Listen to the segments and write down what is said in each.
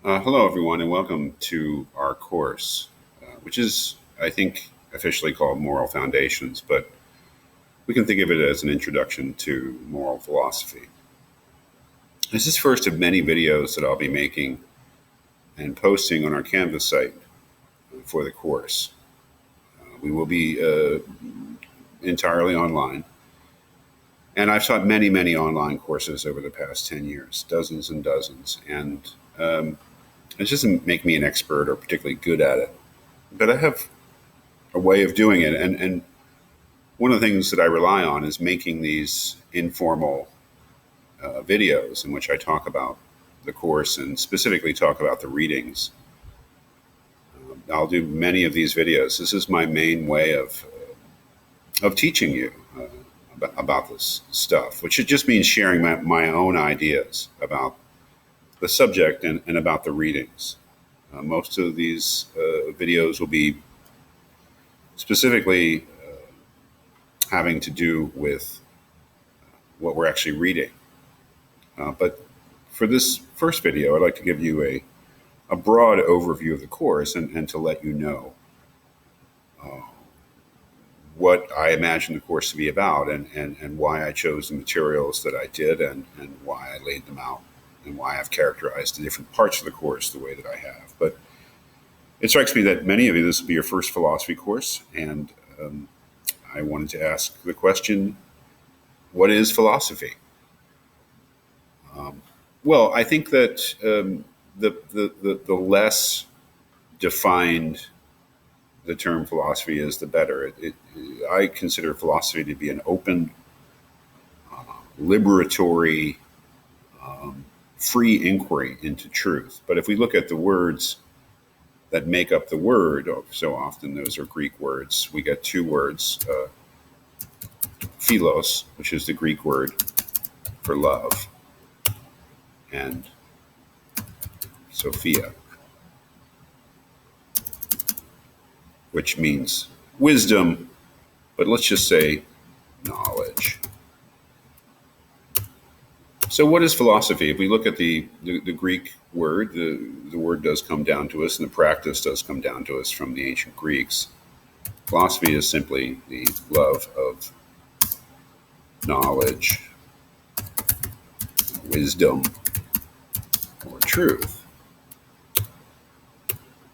Hello, everyone, and welcome to our course, which is, I think, officially called Moral Foundations, but we can think of it as an introduction to moral philosophy. This is first of many videos that I'll be making and posting on our Canvas site for the course. We will be entirely online, and I've taught many, many online courses over the past 10 years, dozens and dozens, and it doesn't make me an expert or particularly good at it, but I have a way of doing it. And one of the things that I rely on is making these informal videos in which I talk about the course and specifically talk about the readings. I'll do many of these videos. This is my main way of teaching you about this stuff, which it just means sharing my own ideas about the subject and about the readings. Most of these videos will be specifically having to do with what we're actually reading. But for this first video, I'd like to give you a broad overview of the course and to let you know what I imagine the course to be about and why I chose the materials that I did and why I laid them out and why I've characterized the different parts of the course the way that I have. But it strikes me that many of you, this will be your first philosophy course, and I wanted to ask the question, what is philosophy? Well, I think that the less defined the term philosophy is, the better. I consider philosophy to be an open, liberatory, free inquiry into truth. But if we look at the words that make up the word, so often those are Greek words. We get two words, philos, which is the Greek word for love, and Sophia, which means wisdom, but let's just say knowledge. So what is philosophy? If we look at the Greek word, the word does come down to us, and the practice does come down to us from the ancient Greeks. Philosophy is simply the love of knowledge, wisdom, or truth.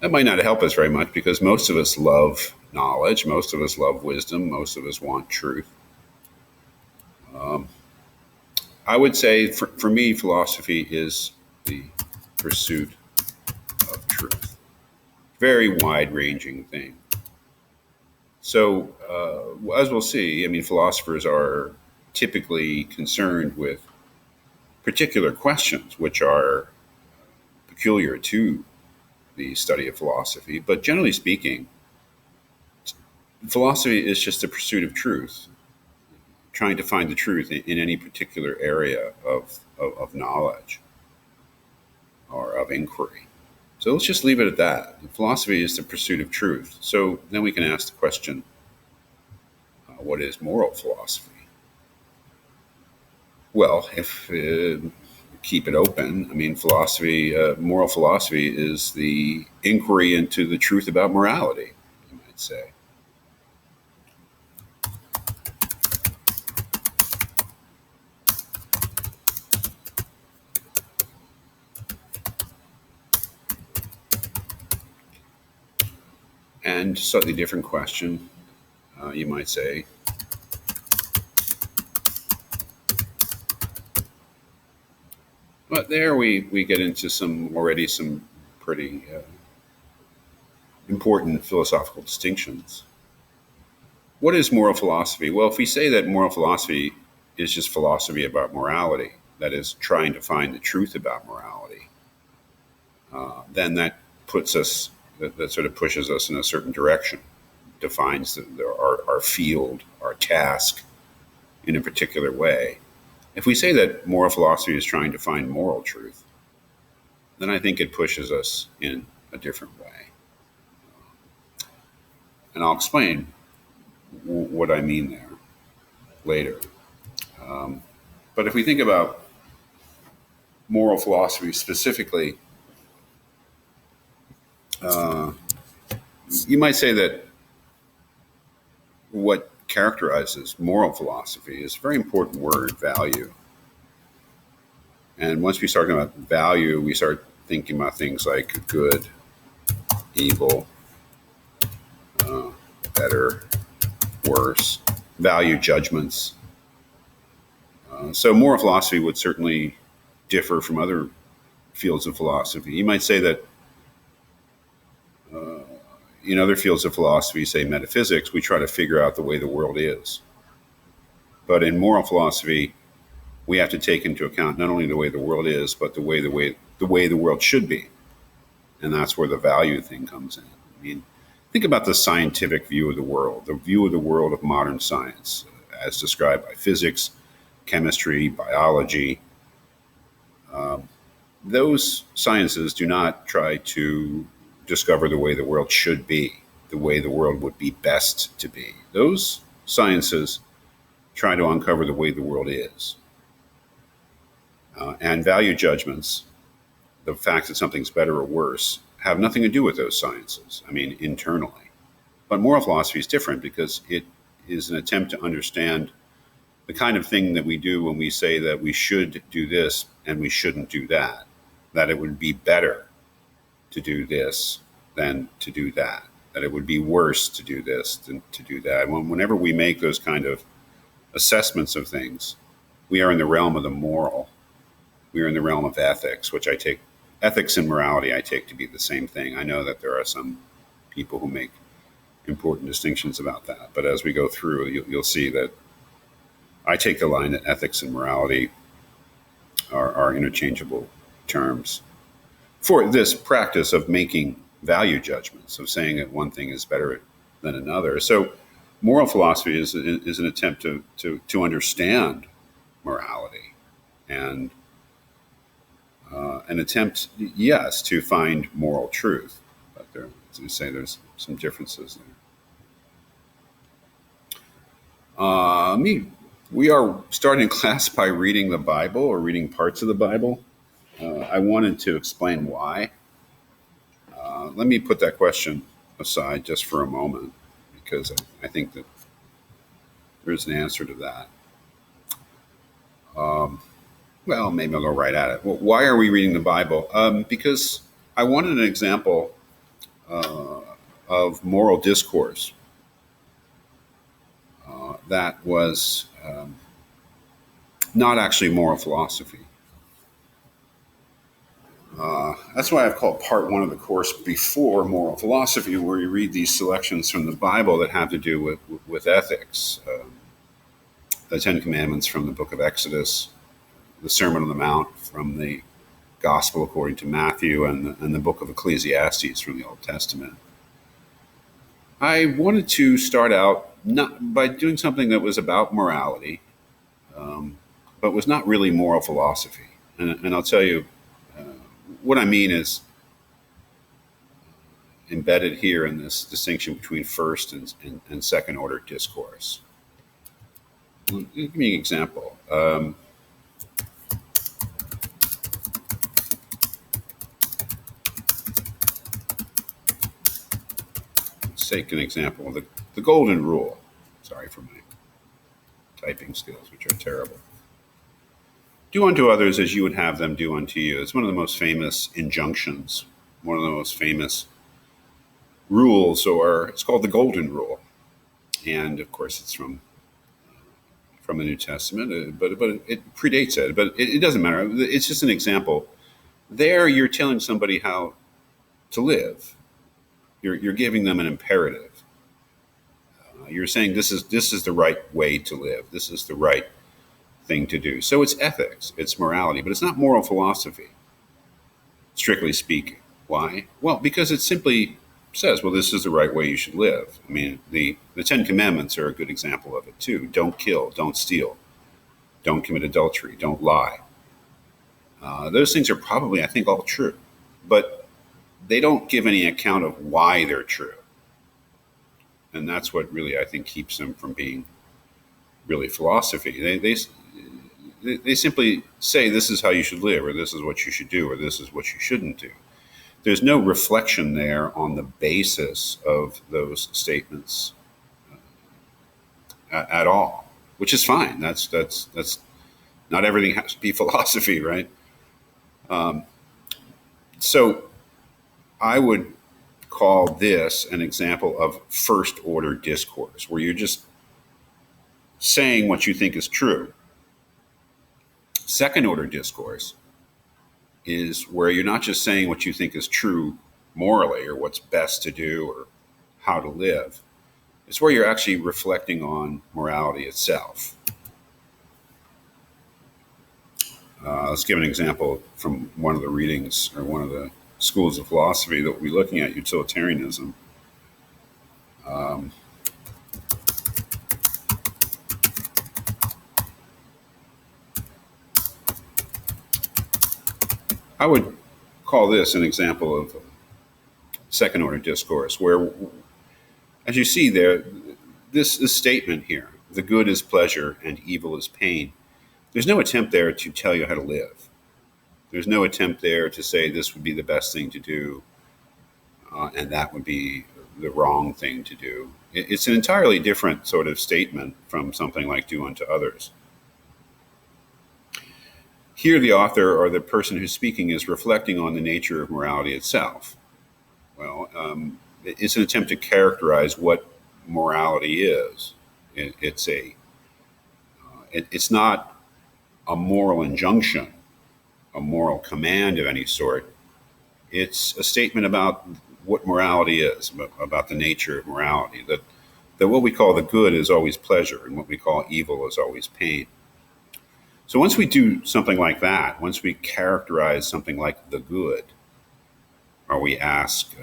That might not help us very much because most of us love knowledge, most of us love wisdom, most of us want truth. I would say for me, philosophy is the pursuit of truth. Very wide-ranging thing. So, as we'll see, I mean, philosophers are typically concerned with particular questions which are peculiar to the study of philosophy. But generally speaking, philosophy is just the pursuit of truth, trying to find the truth in any particular area of knowledge or of inquiry. So let's just leave it at that. Philosophy is the pursuit of truth. So then we can ask the question, what is moral philosophy? Well, if keep it open, I mean, moral philosophy is the inquiry into the truth about morality, you might say. And slightly different question, you might say. But there we get into some pretty important philosophical distinctions. What is moral philosophy? Well, if we say that moral philosophy is just philosophy about morality, that is, trying to find the truth about morality, then that sort of pushes us in a certain direction, defines our field, our task in a particular way. If we say that moral philosophy is trying to find moral truth, then I think it pushes us in a different way. And I'll explain what I mean there later. But if we think about moral philosophy specifically, uh, you might say that what characterizes moral philosophy is a very important word, value. And once we start talking about value, we start thinking about things like good, evil, better, worse, value judgments. So moral philosophy would certainly differ from other fields of philosophy. You might say that in other fields of philosophy, say metaphysics, we try to figure out the way the world is. But in moral philosophy, we have to take into account not only the way the world is, but the way the world should be. And that's where the value thing comes in. I mean, think about the scientific view of the world, the view of the world of modern science, as described by physics, chemistry, biology. Those sciences do not try to discover the way the world should be, the way the world would be best to be. Those sciences try to uncover the way the world is. And value judgments, the fact that something's better or worse, have nothing to do with those sciences, I mean, internally. But moral philosophy is different because it is an attempt to understand the kind of thing that we do when we say that we should do this and we shouldn't do that it would be better to do this than to do that it would be worse to do this than to do that. Whenever we make those kind of assessments of things, we are in the realm of the moral. We are in the realm of ethics, which I take ethics and morality I take to be the same thing. I know that there are some people who make important distinctions about that, but as we go through, you'll see that I take the line that ethics and morality are interchangeable terms for this practice of making value judgments, of saying that one thing is better than another. So, moral philosophy is an attempt to understand morality and an attempt, yes, to find moral truth. But there, as you say, there's some differences there. We are starting class by reading the Bible or reading parts of the Bible. I wanted to explain why. Let me put that question aside just for a moment because I think that there's an answer to that. Well, maybe I'll go right at it. Well, why are we reading the Bible? Because I wanted an example of moral discourse that was not actually moral philosophy. That's why I've called part one of the course before moral philosophy, where you read these selections from the Bible that have to do with ethics. The Ten Commandments from the book of Exodus, the Sermon on the Mount from the Gospel according to Matthew, and the book of Ecclesiastes from the Old Testament. I wanted to start out not by doing something that was about morality, but was not really moral philosophy. And I'll tell you what I mean is embedded here in this distinction between first and second order discourse. Give me an example. Let's take an example of the golden rule. Sorry for my typing skills, which are terrible. Do unto others as you would have them do unto you. It's one of the most famous injunctions, one of the most famous rules, or it's called the Golden Rule. And of course, it's from the New Testament, but it predates it. But it doesn't matter. It's just an example. There, you're telling somebody how to live. You're giving them an imperative. You're saying this is the right way to live. This is the right thing to do. So it's ethics, it's morality, but it's not moral philosophy, strictly speaking. Why? Well, because it simply says, well, this is the right way you should live. I mean, the Ten Commandments are a good example of it too. Don't kill, don't steal, don't commit adultery, don't lie. Those things are probably, I think, all true, but they don't give any account of why they're true. And that's what really, I think, keeps them from being really philosophy. They simply say this is how you should live, or this is what you should do, or this is what you shouldn't do. there's no reflection there on the basis of those statements at all, which is fine. That's not everything has to be philosophy, right? So I would call this an example of first order discourse, where you're just saying what you think is true. Second order discourse is where you're not just saying what you think is true morally or what's best to do or how to live. It's where you're actually reflecting on morality itself. Let's give an example from one of the readings or one of the schools of philosophy that we'll be looking at, utilitarianism. I would call this an example of second order discourse, where, as you see there, this statement here, the good is pleasure and evil is pain. There's no attempt there to tell you how to live. There's no attempt there to say this would be the best thing to do and that would be the wrong thing to do. It's an entirely different sort of statement from something like do unto others. Here, the author or the person who's speaking is reflecting on the nature of morality itself. Well, it's an attempt to characterize what morality is. It's not a moral injunction, a moral command of any sort. It's a statement about what morality is, about the nature of morality, that what we call the good is always pleasure and what we call evil is always pain. So once we do something like that, once we characterize something like the good, or we ask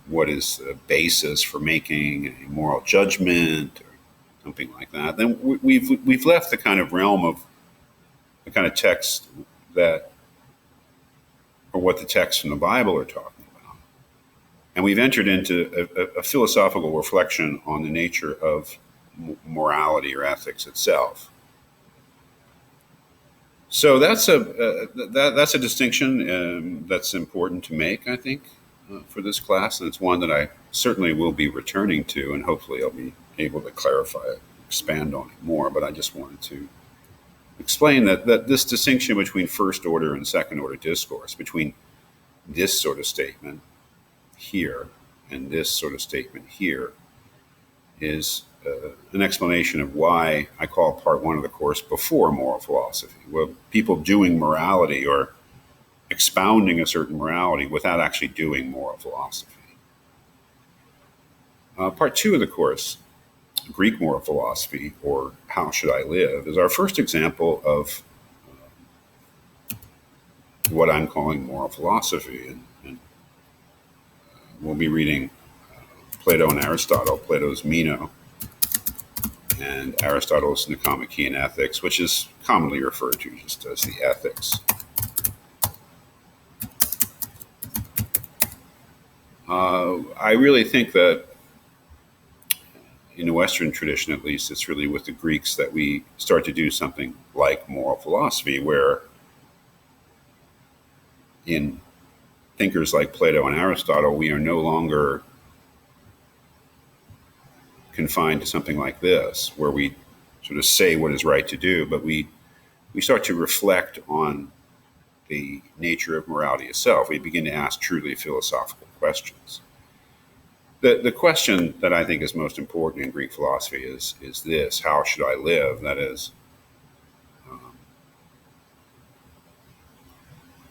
what is the basis for making a moral judgment or something like that, then we've left the kind of realm of the kind of text that, or what the texts from the Bible are talking about. And we've entered into a philosophical reflection on the nature of morality or ethics itself. So that's a distinction that's important to make, I think, for this class, and it's one that I certainly will be returning to, and hopefully I'll be able to clarify it, expand on it more. But I just wanted to explain that this distinction between first order and second order discourse, between this sort of statement here and this sort of statement here, is an explanation of why I call part one of the course before moral philosophy, where people doing morality or expounding a certain morality without actually doing moral philosophy. Part two of the course, Greek moral philosophy, or how should I live, is our first example of what I'm calling moral philosophy. And we'll be reading Plato and Aristotle, Plato's Meno, and Aristotle's Nicomachean Ethics, which is commonly referred to just as the Ethics. I really think that in the Western tradition, at least, it's really with the Greeks that we start to do something like moral philosophy, where in thinkers like Plato and Aristotle, we are no longer confined to something like this, where we sort of say what is right to do, but we start to reflect on the nature of morality itself. We begin to ask truly philosophical questions. The question that I think is most important in Greek philosophy is this: how should I live? That is,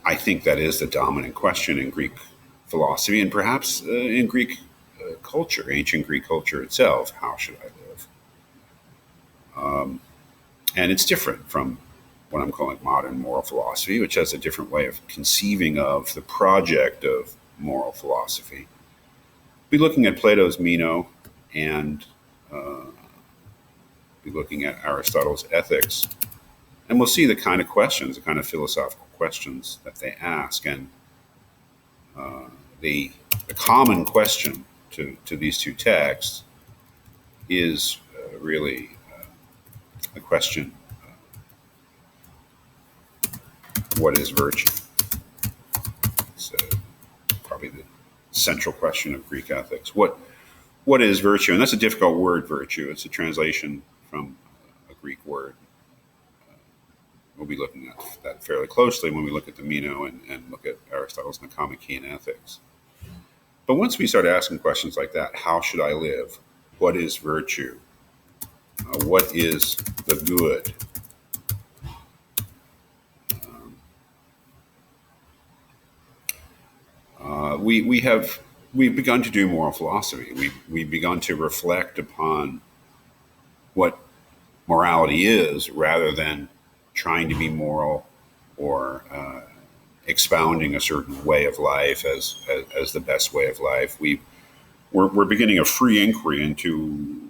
I think that is the dominant question in Greek philosophy, and perhaps in Greek culture, ancient Greek culture itself. How should I live? And it's different from what I'm calling modern moral philosophy, which has a different way of conceiving of the project of moral philosophy. We'll be looking at Plato's Meno and be looking at Aristotle's Ethics, and we'll see the kind of questions, the kind of philosophical questions that they ask. And the common question to these two texts is really the question, what is virtue? So probably the central question of Greek ethics. What is virtue? And that's a difficult word, virtue. It's a translation from a Greek word. We'll be looking at that fairly closely when we look at the Meno and look at Aristotle's Nicomachean Ethics. But once we start asking questions like that, how should I live? What is virtue? What is the good? We've begun to do moral philosophy. We've begun to reflect upon what morality is, rather than trying to be moral or expounding a certain way of life as the best way of life. We're beginning a free inquiry into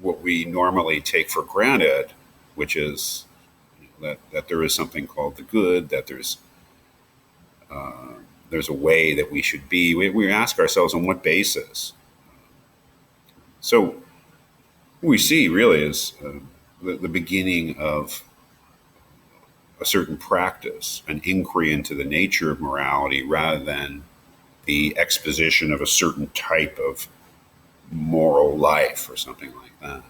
what we normally take for granted, which is that there is something called the good, that there's a way that we should be. We ask ourselves, on what basis? So what we see really is the beginning of a certain practice, an inquiry into the nature of morality, rather than the exposition of a certain type of moral life or something like that.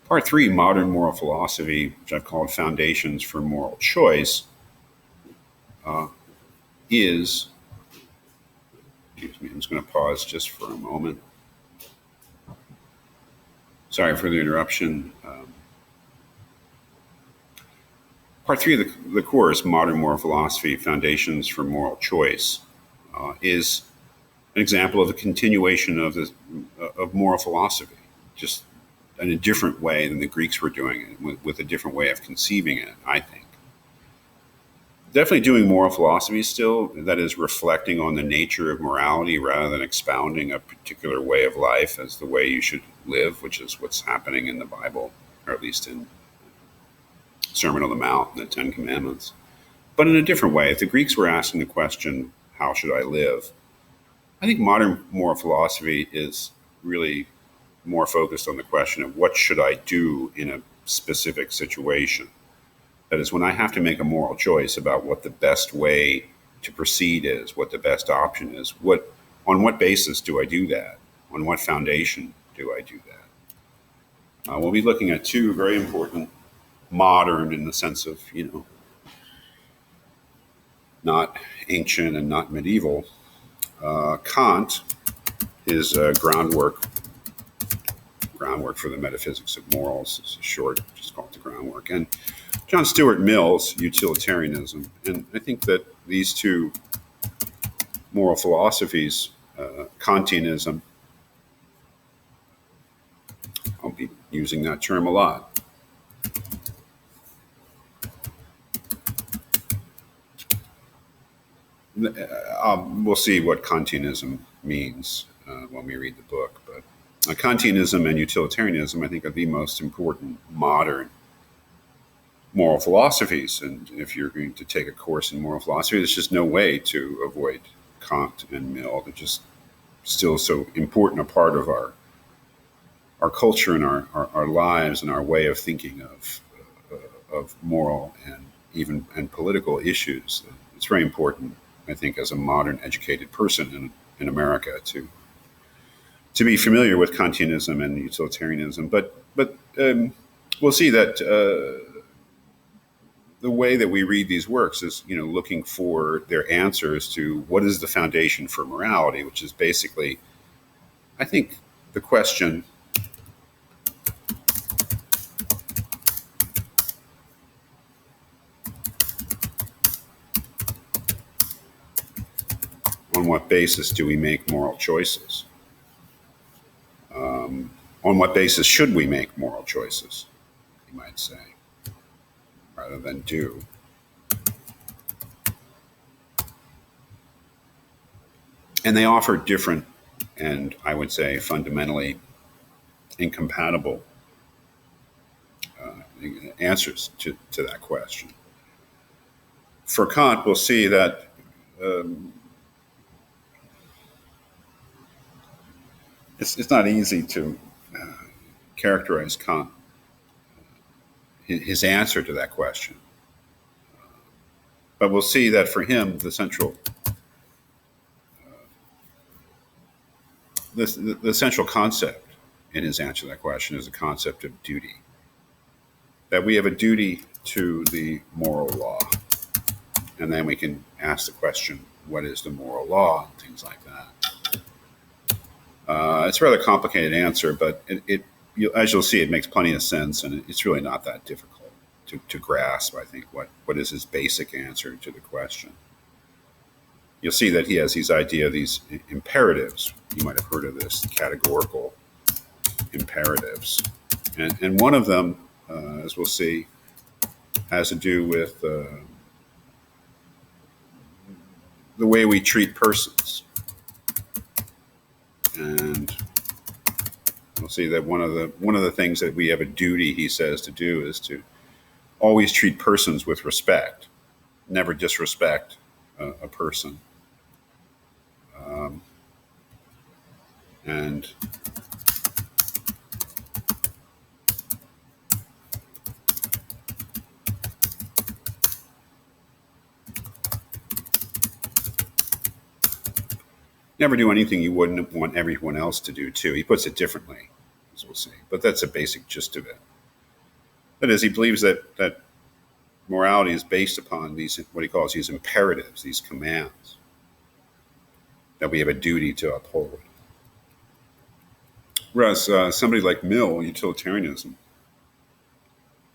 Part 3, modern moral philosophy, which I've called Foundations for Moral Choice, is, excuse me, I'm just going to pause just for a moment. Sorry for the interruption. Part 3 of the course, Modern Moral Philosophy, Foundations for Moral Choice, is an example of a continuation of moral philosophy, just in a different way than the Greeks were doing it, with a different way of conceiving it, I think. Definitely doing moral philosophy still, that is reflecting on the nature of morality rather than expounding a particular way of life as the way you should live, which is what's happening in the Bible, or at least in Sermon on the Mount and the Ten Commandments. But in a different way. If the Greeks were asking the question, how should I live? I think modern moral philosophy is really more focused on the question of what should I do in a specific situation. That is, when I have to make a moral choice about what the best way to proceed is, what the best option is, on what basis do I do that? On what foundation do I do that? We'll be looking at two very important modern, in the sense of, not ancient and not medieval. Kant, his groundwork for the metaphysics of morals, is short, just call it the groundwork. And John Stuart Mill's utilitarianism. And I think that these two moral philosophies, Kantianism, I'll be using that term a lot, we'll see what Kantianism means when we read the book. But Kantianism and utilitarianism, I think, are the most important modern moral philosophies. And if you're going to take a course in moral philosophy, there's just no way to avoid Kant and Mill. They're just still so important a part of our culture and our lives and our way of thinking of moral and political issues. It's very important, I think, as a modern educated person in America to be familiar with Kantianism and utilitarianism. But we'll see that the way that we read these works is, looking for their answers to what is the foundation for morality, which is basically, I think, the question on what basis do we make moral choices? On what basis should we make moral choices, you might say, rather than do? And they offer different and, I would say, fundamentally incompatible answers to that question. For Kant, we'll see that it's not easy to characterize Kant, his answer to that question. But we'll see that for him, the central concept in his answer to that question is the concept of duty. That we have a duty to the moral law. And then we can ask the question, what is the moral law? And things like that. It's a rather complicated answer, but as you'll see, it makes plenty of sense, and it's really not that difficult to grasp, I think, what is his basic answer to the question. You'll see that he has these imperatives. You might have heard of this, categorical imperatives. And one of them, as we'll see, has to do with the way we treat persons. And we'll see that one of the things that we have a duty, he says, to do is to always treat persons with respect, never disrespect a person. And never do anything you wouldn't want everyone else to do too. He puts it differently, as we'll see, but that's a basic gist of it. That is, he believes that morality is based upon these, what he calls these imperatives, these commands that we have a duty to uphold. Whereas somebody like Mill, utilitarianism,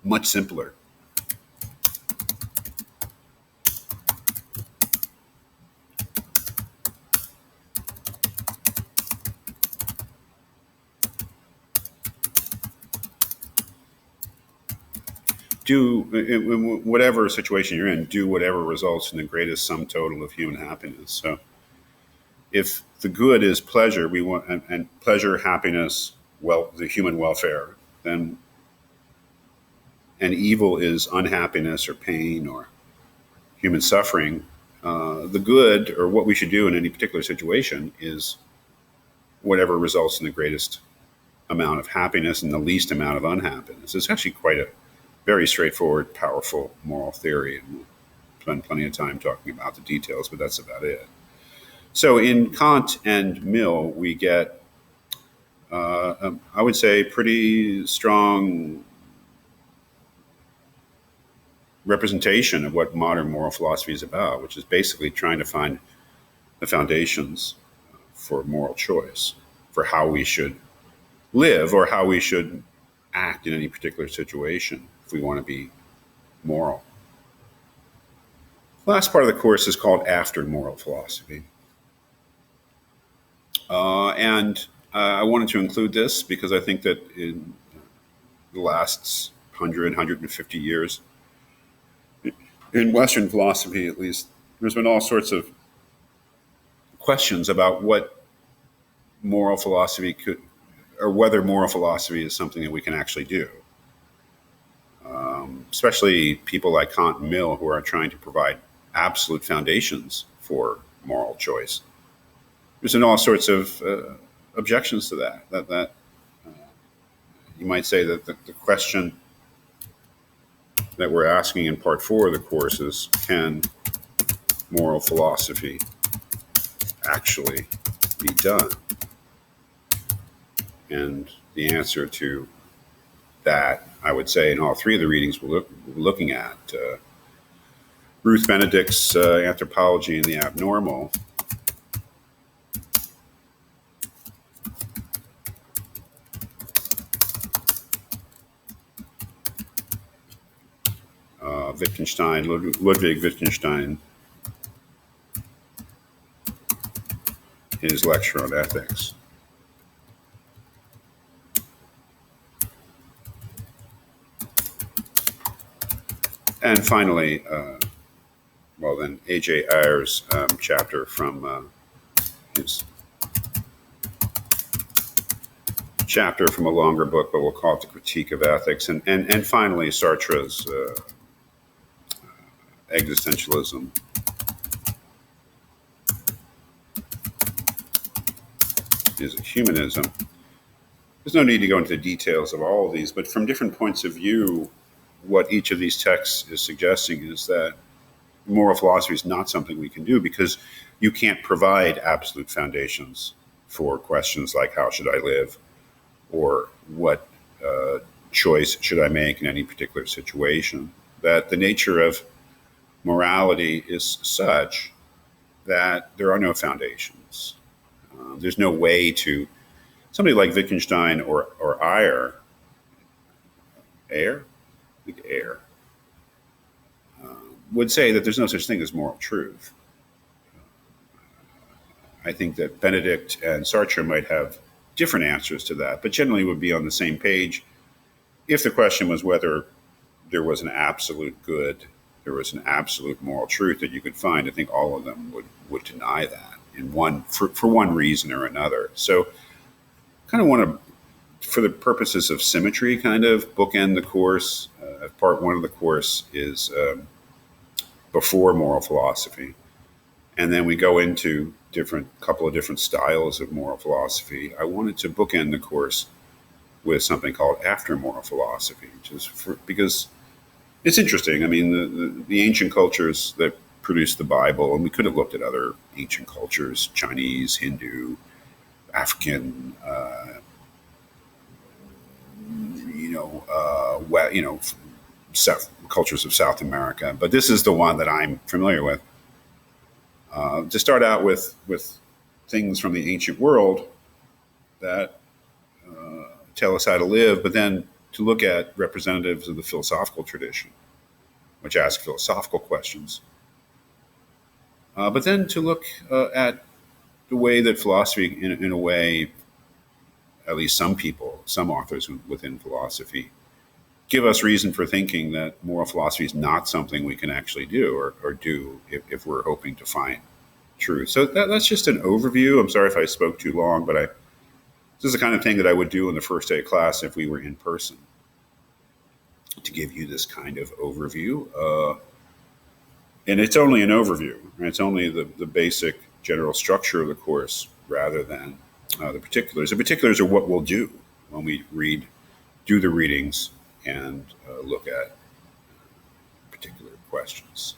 much simpler. Do, in whatever situation you're in, do whatever results in the greatest sum total of human happiness. So if the good is pleasure, we want, and pleasure, happiness, the human welfare, then, and evil is unhappiness or pain or human suffering, the good, or what we should do in any particular situation, is whatever results in the greatest amount of happiness and the least amount of unhappiness. It's actually quite a very straightforward, powerful moral theory, and we'll spend plenty of time talking about the details, but that's about it. So in Kant and Mill, we get, I would say, pretty strong representation of what modern moral philosophy is about, which is basically trying to find the foundations for moral choice, for how we should live or how we should act in any particular situation if we want to be moral. The last part of the course is called After Moral Philosophy. And I wanted to include this because I think that in the last 150 years, in Western philosophy at least, there's been all sorts of questions about what moral philosophy could, or whether moral philosophy is something that we can actually do. Especially people like Kant and Mill, who are trying to provide absolute foundations for moral choice. There's been all sorts of objections to that. You might say that the question that we're asking in part 4 of the course is, can moral philosophy actually be done? And the answer to that, I would say, in all 3 of the readings we're looking at, Ruth Benedict's Anthropology and the Abnormal, Ludwig Wittgenstein, his lecture on ethics. And finally, A.J. Ayer's chapter from his chapter from a longer book, but we'll call it The Critique of Ethics. And finally, Sartre's Existentialism. Is humanism. There's no need to go into the details of all of these, but from different points of view, what each of these texts is suggesting is that moral philosophy is not something we can do because you can't provide absolute foundations for questions like how should I live or what choice should I make in any particular situation. That the nature of morality is such that there are no foundations. There's no way to somebody like Wittgenstein or Ayer, I think Ayer, would say that there's no such thing as moral truth. I think that Benedict and Sartre might have different answers to that, but generally would be on the same page if the question was whether there was an absolute good, there was an absolute moral truth that you could find. I think all of them would deny that in for one reason or another. So kind of want to, for the purposes of symmetry, kind of bookend the course. Part one of the course is before moral philosophy. And then we go into couple of different styles of moral philosophy. I wanted to bookend the course with something called after moral philosophy, because it's interesting. I mean, the ancient cultures that produced the Bible, and we could have looked at other ancient cultures, Chinese, Hindu, African, cultures of South America. But this is the one that I'm familiar with. To start out with things from the ancient world that tell us how to live, but then to look at representatives of the philosophical tradition, which ask philosophical questions. But then to look at the way that philosophy, in a way, at least some people, some authors within philosophy, give us reason for thinking that moral philosophy is not something we can actually do or do if we're hoping to find truth. So that's just an overview. I'm sorry if I spoke too long, but this is the kind of thing that I would do in the first day of class if we were in person, to give you this kind of overview. And it's only an overview. Right? It's only the basic general structure of the course rather than the particulars. The particulars are what we'll do when we do the readings and look at particular questions.